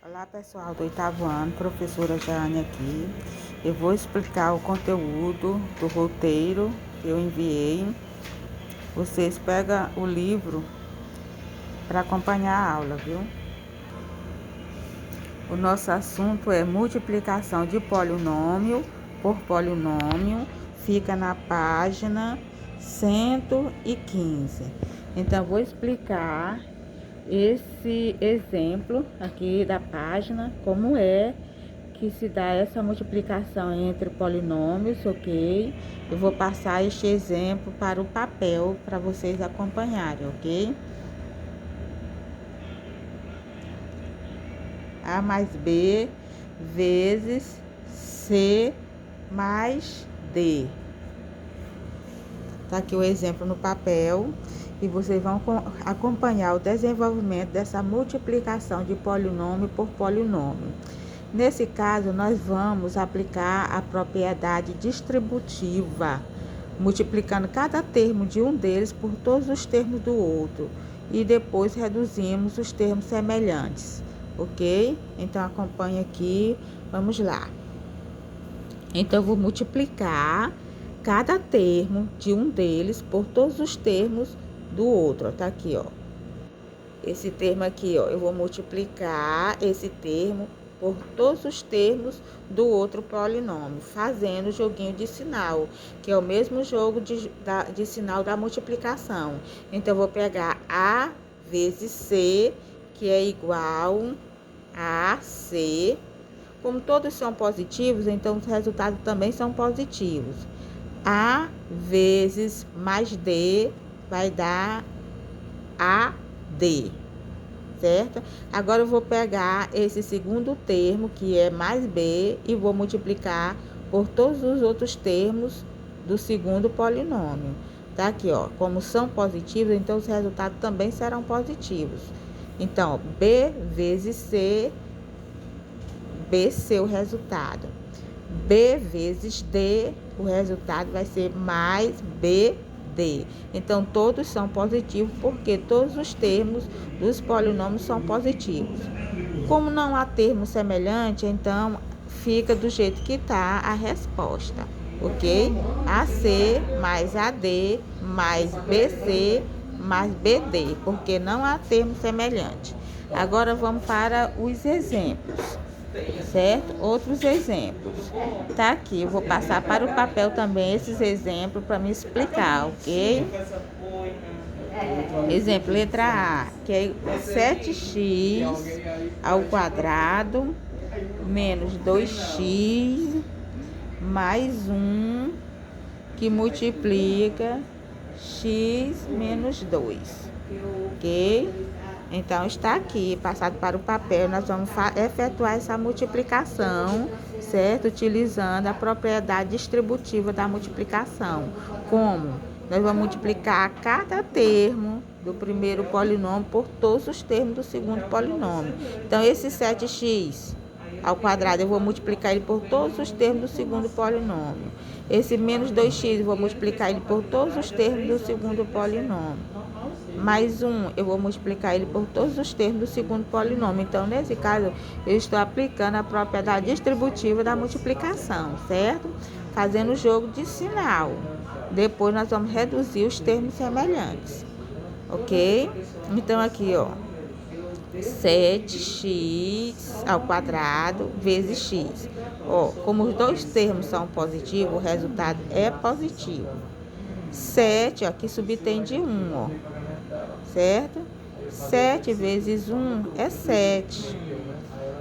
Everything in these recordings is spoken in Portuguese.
Olá pessoal do oitavo ano, professora Jane aqui. Eu vou explicar o conteúdo do roteiro que eu enviei. Vocês pegam o livro para acompanhar a aula, viu? O nosso assunto é multiplicação de polinômio por polinômio. Fica na página 115. Então, vou explicar esse exemplo aqui da página, como é que se dá essa multiplicação entre polinômios, ok? Eu vou passar este exemplo para o papel para vocês acompanharem, ok? A mais B vezes C mais D. Tá aqui o exemplo no papel. E vocês vão acompanhar o desenvolvimento dessa multiplicação de polinômio por polinômio. Nesse caso, nós vamos aplicar a propriedade distributiva, multiplicando cada termo de um deles por todos os termos do outro. E depois reduzimos os termos semelhantes, ok? Então, acompanhe aqui, vamos lá. Então, eu vou multiplicar cada termo de um deles por todos os termos do outro, ó, tá aqui, ó. Esse termo aqui, ó, eu vou multiplicar esse termo por todos os termos do outro polinômio, fazendo o joguinho de sinal, que é o mesmo jogo de sinal da multiplicação. Então, eu vou pegar A vezes C, que é igual a C. Como todos são positivos, então os resultados também são positivos. A vezes mais D vai dar AD, certo? Agora eu vou pegar esse segundo termo, que é mais B, e vou multiplicar por todos os outros termos do segundo polinômio. Tá aqui, ó. Como são positivos, então os resultados também serão positivos. Então, B vezes C, BC o resultado. B vezes D, o resultado vai ser mais BD. Então, todos são positivos porque todos os termos dos polinômios são positivos. Como não há termo semelhante, então fica do jeito que está a resposta, ok? AC mais AD mais BC mais BD, porque não há termo semelhante. Agora vamos para os exemplos, certo? Outros exemplos. Tá aqui, eu vou passar para o papel também esses exemplos para me explicar, ok? Exemplo, letra A, que é 7x ao quadrado menos 2x mais 1 que multiplica x menos 2, ok? Então, está aqui, passado para o papel, nós vamos efetuar essa multiplicação, certo? Utilizando a propriedade distributiva da multiplicação. Como? Nós vamos multiplicar cada termo do primeiro polinômio por todos os termos do segundo polinômio. Então, esse 7x ao quadrado, eu vou multiplicar ele por todos os termos do segundo polinômio. Esse menos 2x, eu vou multiplicar ele por todos os termos do segundo polinômio. Mais 1, eu vou multiplicar ele por todos os termos do segundo polinômio. Então, nesse caso, eu estou aplicando a propriedade distributiva da multiplicação, certo? Fazendo o jogo de sinal. Depois, nós vamos reduzir os termos semelhantes, ok? Então, aqui, ó, 7x ao quadrado vezes x. Ó, como os dois termos são positivos, o resultado é positivo. 7, ó, aqui subtende 1, ó, certo? 7 vezes 1 é 7.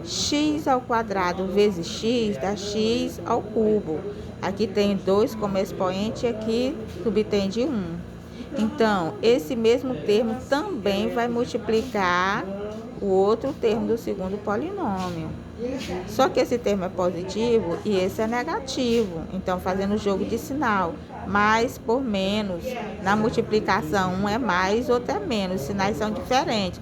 X ao quadrado vezes x dá x ao cubo. Aqui tem 2 como expoente e aqui subtende 1. Então, esse mesmo termo também vai multiplicar o outro termo do segundo polinômio. Só que esse termo é positivo e esse é negativo. Então, fazendo o jogo de sinal, mais por menos. Na multiplicação, um é mais, outro é menos. Os sinais são diferentes.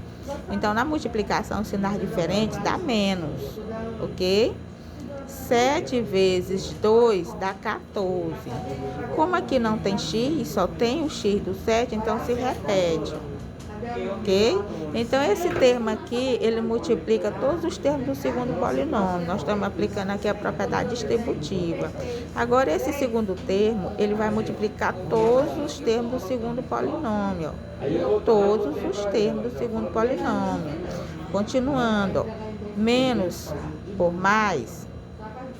Então, na multiplicação, sinais diferentes dá menos, ok? 7 vezes 2 dá 14. Como aqui não tem x, só tem o x do 7, então se repete. ok? Então, esse termo aqui, ele multiplica todos os termos do segundo polinômio. Nós estamos aplicando aqui a propriedade distributiva. Agora, esse segundo termo, ele vai multiplicar todos os termos do segundo polinômio. Todos os termos do segundo polinômio. Continuando, menos por mais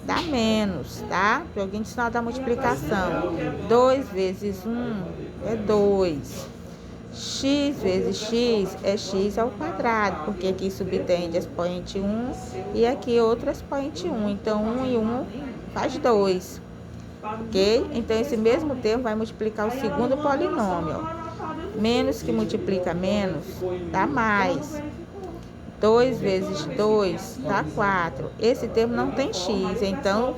dá menos, tá? Joguinho de sinal da multiplicação. 2 vezes 1 é 2. X vezes x é x ao quadrado, porque aqui subtende expoente 1 e aqui outro expoente 1. Então, 1 e 1 faz 2, ok? Então, esse mesmo termo vai multiplicar o segundo polinômio. Menos que multiplica menos dá mais. 2 vezes 2 dá 4. Esse termo não tem x, então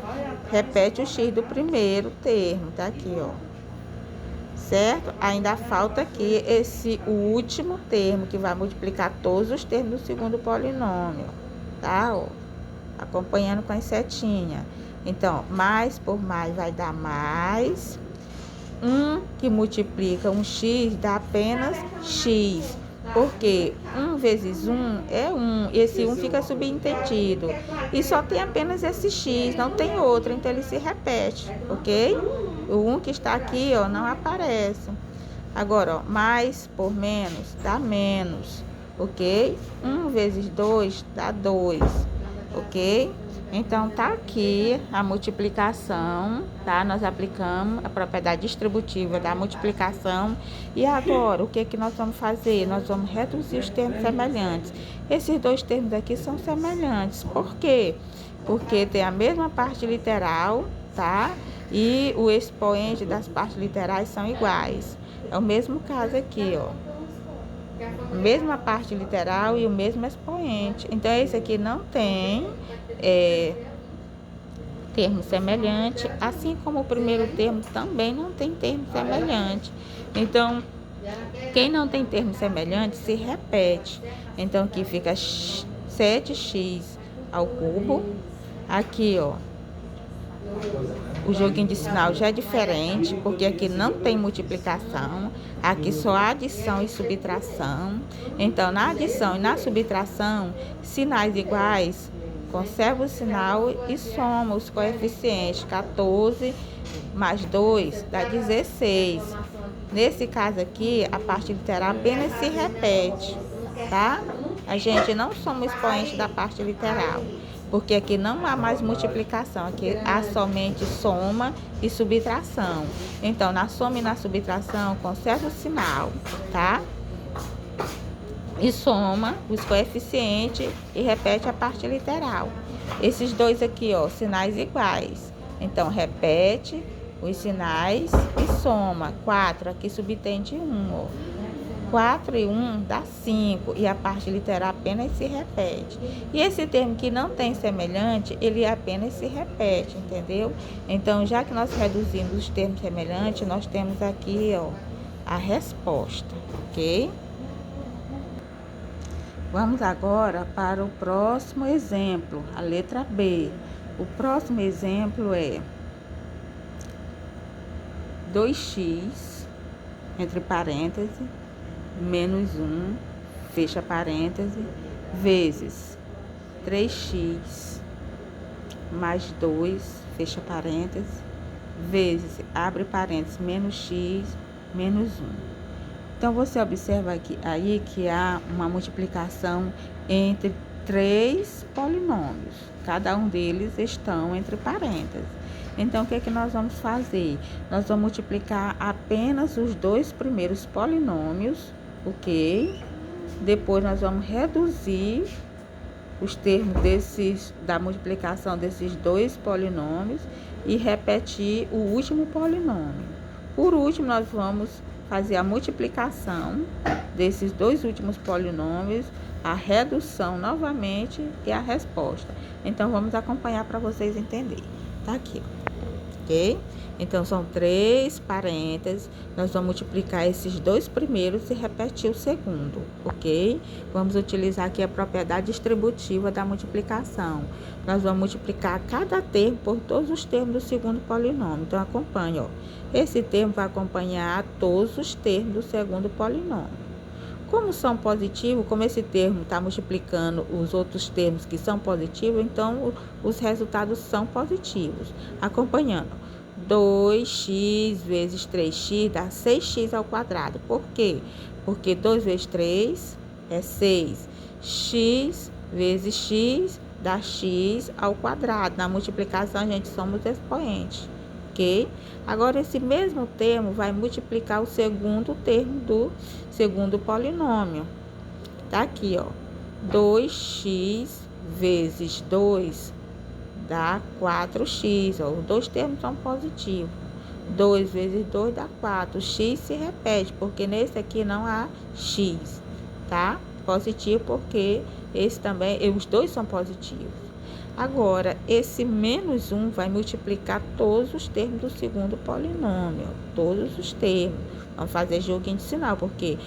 repete o x do primeiro termo, tá aqui, ó. Certo? Ainda falta aqui o último termo, que vai multiplicar todos os termos do segundo polinômio, tá? Ó, acompanhando com as setinhas. Então, mais por mais vai dar mais. 1 que multiplica um x dá apenas x. Porque 1 vezes 1 é 1, esse 1 fica subentendido. E só tem apenas esse x, não tem outro, então ele se repete, ok? O 1 que está aqui, ó, não aparece. Agora, ó, mais por menos dá menos, ok? 1 vezes 2 dá 2, ok? Então, tá aqui a multiplicação, tá? Nós aplicamos a propriedade distributiva da multiplicação. E agora, o que que nós vamos fazer? Nós vamos reduzir os termos semelhantes. Esses dois termos aqui são semelhantes. Por quê? Porque tem a mesma parte literal, tá? E o expoente das partes literais são iguais. É o mesmo caso aqui, ó. Mesma parte literal e o mesmo expoente. Então, esse aqui não tem termo semelhante, assim como o primeiro termo também não tem termo semelhante. Então, quem não tem termo semelhante se repete. Então, aqui fica 7x ao cubo. Aqui, ó, o joguinho de sinal já é diferente, porque aqui não tem multiplicação, aqui só adição e subtração. Então, na adição e na subtração, sinais iguais, conserva o sinal e soma os coeficientes. 14 mais 2 dá 16. Nesse caso aqui, a parte literal apenas se repete, tá? A gente não soma o expoente da parte literal, porque aqui não há mais multiplicação, aqui há somente soma e subtração. Então, na soma e na subtração, conserva o sinal, tá? E soma os coeficientes e repete a parte literal. Esses dois aqui, ó, sinais iguais. Então, repete os sinais e soma. 4, aqui subtende 1, ó. 4 e 1 dá 5, e a parte literal apenas se repete. E esse termo que não tem semelhante, ele apenas se repete, entendeu? Então, já que nós reduzimos os termos semelhantes, nós temos aqui, ó, a resposta, ok? Vamos agora para o próximo exemplo, a letra B. O próximo exemplo é 2x, entre parênteses, menos 1, fecha parêntese, vezes 3x mais 2, fecha parêntese, vezes, abre parênteses, menos x, menos 1. Então, você observa aqui, aí que há uma multiplicação entre 3 polinômios. Cada um deles estão entre parênteses. Então, o que é que nós vamos fazer? Nós vamos multiplicar apenas os 2 primeiros polinômios, ok? Depois, nós vamos reduzir os termos da multiplicação desses 2 polinômios e repetir o último polinômio. Por último, nós vamos fazer a multiplicação desses 2 últimos polinômios, a redução novamente e a resposta. Então, vamos acompanhar para vocês entenderem. Tá aqui, ok? Então, são 3 parênteses. Nós vamos multiplicar esses 2 primeiros e repetir o segundo, ok? Vamos utilizar aqui a propriedade distributiva da multiplicação. Nós vamos multiplicar cada termo por todos os termos do segundo polinômio. Então, acompanhe, ó. Esse termo vai acompanhar todos os termos do segundo polinômio. Como são positivos, como esse termo está multiplicando os outros termos que são positivos, então os resultados são positivos. Acompanhando. 2x vezes 3x dá 6x ao quadrado. Por quê? Porque 2 vezes 3 é 6. X vezes x dá x ao quadrado. Na multiplicação, a gente soma os expoentes. Ok? Agora, esse mesmo termo vai multiplicar o segundo termo do segundo polinômio. Tá aqui, ó. 2x vezes 2 dá 4x. Ó. Os dois termos são positivos. 2 vezes 2 dá 4. X se repete, porque nesse aqui não há x, tá? Positivo porque esse também, os dois são positivos. Agora, esse menos 1 vai multiplicar todos os termos do segundo polinômio. Todos os termos. Vamos fazer joguinho de sinal, porque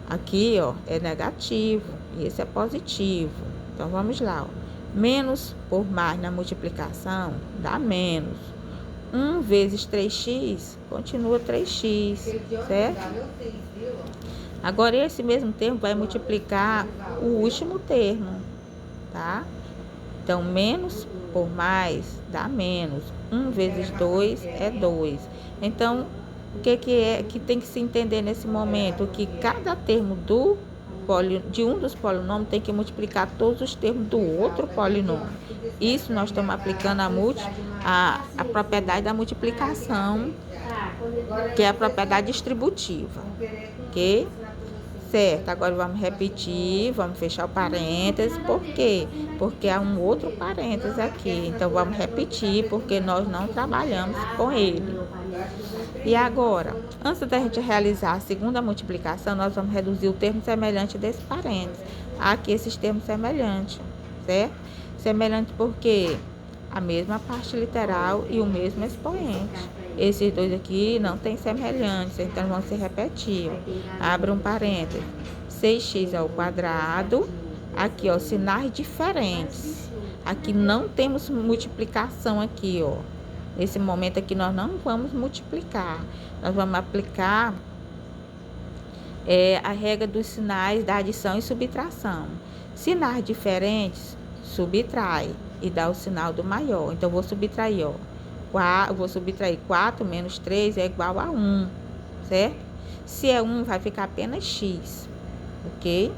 aqui, ó, é negativo e esse é positivo. Então, vamos lá, ó. Menos por mais na multiplicação dá menos. 1 vezes 3x continua 3x, certo? Agora, esse mesmo termo vai multiplicar o último termo, tá? Então, menos por mais dá menos. 1 vezes 2 é 2. Então, o que é que tem que se entender nesse momento? Que cada termo de um dos polinômios tem que multiplicar todos os termos do outro polinômio. Isso nós estamos aplicando a propriedade da multiplicação, que é a propriedade distributiva. Ok? Certo, agora vamos repetir, vamos fechar o parênteses. Por quê? Porque há um outro parênteses aqui. Então, vamos repetir, porque nós não trabalhamos com ele. E agora, antes da gente realizar a segunda multiplicação, nós vamos reduzir o termo semelhante desse parênteses. Aqui, esses termos semelhantes, certo? Semelhante porque a mesma parte literal e o mesmo expoente. Esses dois aqui não tem semelhança, então vão se repetir. Abra um parênteses. 6x ao quadrado. Aqui, ó, sinais diferentes. Aqui não temos multiplicação aqui, ó. Nesse momento aqui nós não vamos multiplicar. Nós vamos aplicar a regra dos sinais da adição e subtração. Sinais diferentes, subtrai e dá o sinal do maior. Então, eu vou subtrair, ó. Eu vou subtrair 4 menos 3 é igual a 1, certo? Se é 1, vai ficar apenas x, ok?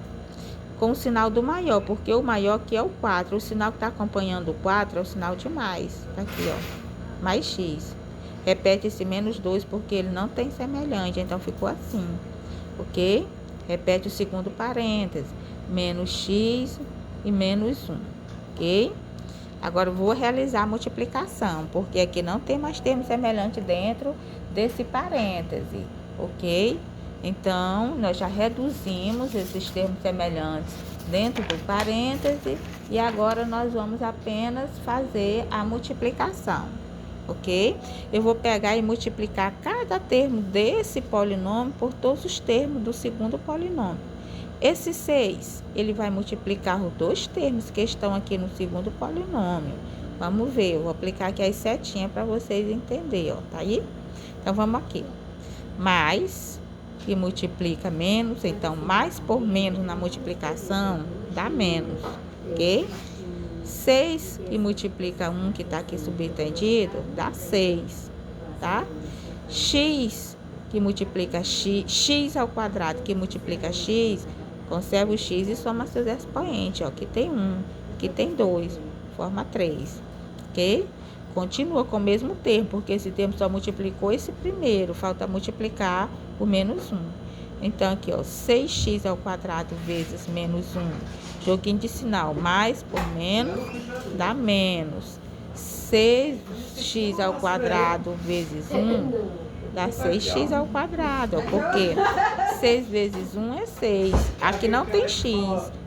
Com o sinal do maior, porque o maior aqui é o 4. O sinal que está acompanhando o 4 é o sinal de mais. Tá aqui, ó. Mais x. Repete esse menos 2, porque ele não tem semelhante, então ficou assim, ok? Repete o segundo parêntese. Menos x e menos 1, ok? Agora, eu vou realizar a multiplicação, porque aqui não tem mais termo semelhante dentro desse parêntese, ok? Então, nós já reduzimos esses termos semelhantes dentro do parêntese e agora nós vamos apenas fazer a multiplicação, ok? Eu vou pegar e multiplicar cada termo desse polinômio por todos os termos do segundo polinômio. Esse 6, ele vai multiplicar os dois termos que estão aqui no segundo polinômio. Vamos ver, eu vou aplicar aqui as setinhas para vocês entenderem, ó, tá aí? Então, vamos aqui. Mais, que multiplica menos, então, mais por menos na multiplicação dá menos, ok? 6, que multiplica 1, que está aqui subentendido, dá 6, tá? X, que multiplica x ao quadrado, que multiplica x, conserva o x e soma seus expoentes, ó. Aqui tem 1, aqui tem 2, forma 3, ok? Continua com o mesmo termo, porque esse termo só multiplicou esse primeiro, falta multiplicar o menos 1. Então, aqui, ó, 6x ao quadrado vezes menos 1, joguinho de sinal, mais por menos, dá menos. 6x ao quadrado vezes 1, dá 6x ao quadrado, ó, porque 6 vezes 1 é 6. Aqui não tem x.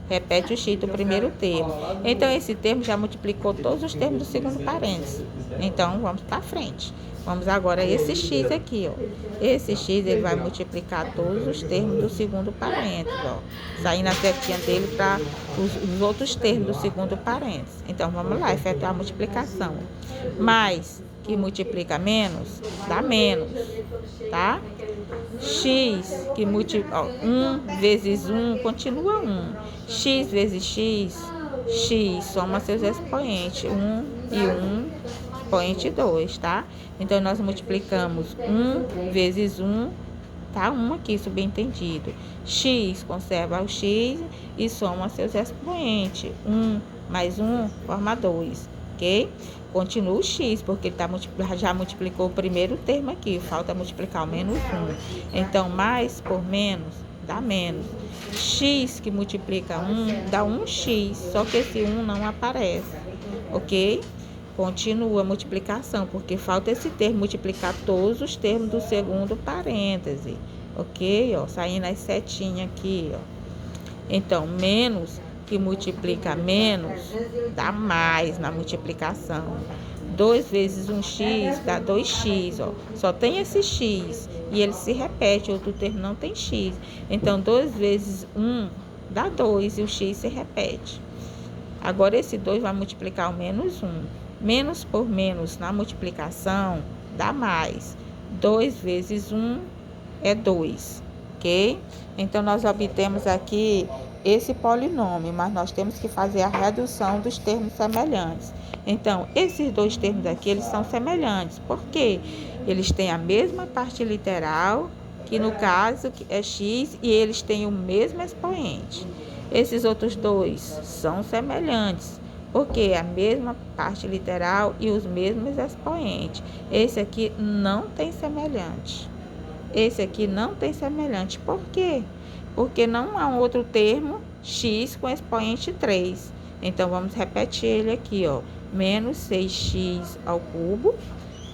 Repete o x do primeiro termo. Então, esse termo já multiplicou todos os termos do segundo parênteses. Então, vamos para frente. Vamos agora a esse x aqui, ó. Esse x, ele vai multiplicar todos os termos do segundo parênteses, ó. Saindo a setinha dele para os outros termos do segundo parênteses. Então, vamos lá, efetuar a multiplicação. Mais que multiplica menos, dá menos, tá? X que multiplica, 1 vezes 1 continua 1. X vezes x soma seus expoentes, 1 e 1, expoente 2, tá? Então, nós multiplicamos 1 vezes 1, tá? 1 aqui, subentendido. X conserva o x e soma seus expoentes. 1 mais 1 forma 2, ok? Continua o x, porque ele já multiplicou o primeiro termo aqui. Falta multiplicar o menos 1. Então, mais por menos dá menos. X que multiplica 1 dá 1x, só que esse 1 não aparece, ok? Continua a multiplicação, porque falta esse termo, multiplicar todos os termos do segundo parêntese, ok? Ó, saindo as setinhas aqui, ó. Então, menos que multiplica menos, dá mais na multiplicação. 2 vezes 1x dá 2x, ó. Só tem esse x e ele se repete, outro termo não tem x. Então, 2 vezes 1 dá 2 e o x se repete. Agora, esse 2 vai multiplicar o menos 1. Menos por menos na multiplicação dá mais. 2 vezes 1 é 2, ok? Então, nós obtemos aqui esse polinômio, mas nós temos que fazer a redução dos termos semelhantes. Então, esses dois termos aqui, eles são semelhantes. Por quê? Eles têm a mesma parte literal, que no caso é x, e eles têm o mesmo expoente. Esses outros dois são semelhantes, porque é a mesma parte literal e os mesmos expoentes. Esse aqui não tem semelhante. Esse aqui não tem semelhante. Por quê? Porque não há um outro termo x com expoente 3. Então, vamos repetir ele aqui, ó. Menos 6x ao cubo.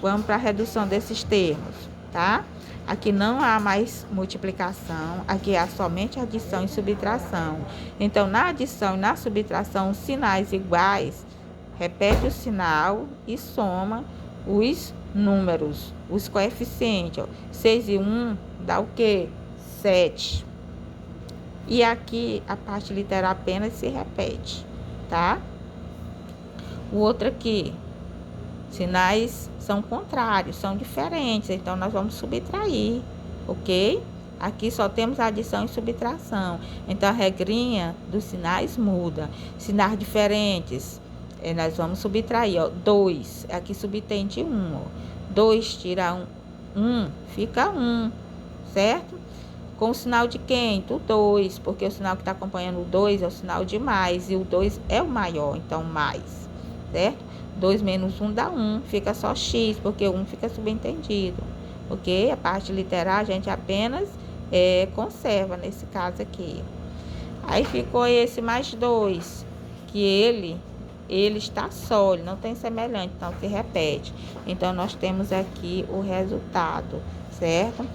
Vamos para a redução desses termos, tá? Aqui não há mais multiplicação, aqui há somente adição e subtração. Então, na adição e na subtração, sinais iguais, repete o sinal e soma os números, os coeficientes. Ó. 6 e 1 dá o quê? 7. E aqui a parte literal apenas se repete, tá? O outro aqui, sinais são contrários, são diferentes, então nós vamos subtrair, ok? Aqui só temos adição e subtração, então a regrinha dos sinais muda. Sinais diferentes, nós vamos subtrair, ó, 2, aqui subtende 1, ó. 2 tira 1, fica 1, certo? Com o sinal de quem? Do 2, porque o sinal que está acompanhando o 2 é o sinal de mais, e o 2 é o maior, então mais, certo? 2 menos 1 dá 1, fica só x, porque 1 fica subentendido, ok? A parte literal a gente apenas conserva nesse caso aqui. Aí ficou esse mais 2, que ele está só, ele não tem semelhante, então se repete. Então, nós temos aqui o resultado, certo?